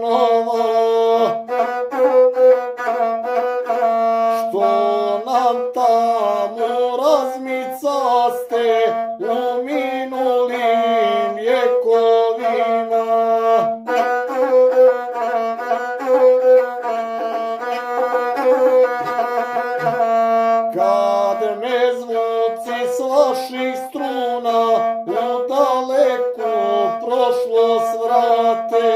sinova, što nam tamo razmicaste u minulim vjekovima. Kad me zvuci s vaših struna u daleku prošlost vrate,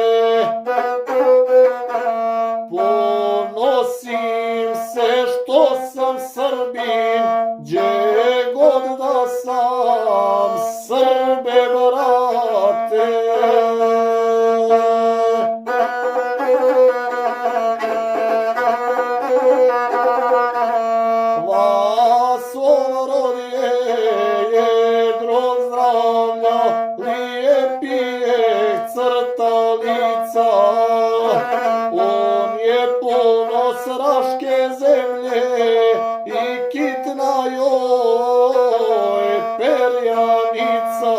ponosim se što sam Srbin, gdje god da sam Srbe brate. Vas orod jedro zdravlja, lijepijeg crta lica. On je ponos Raške zemlje i kitna joj perjanica.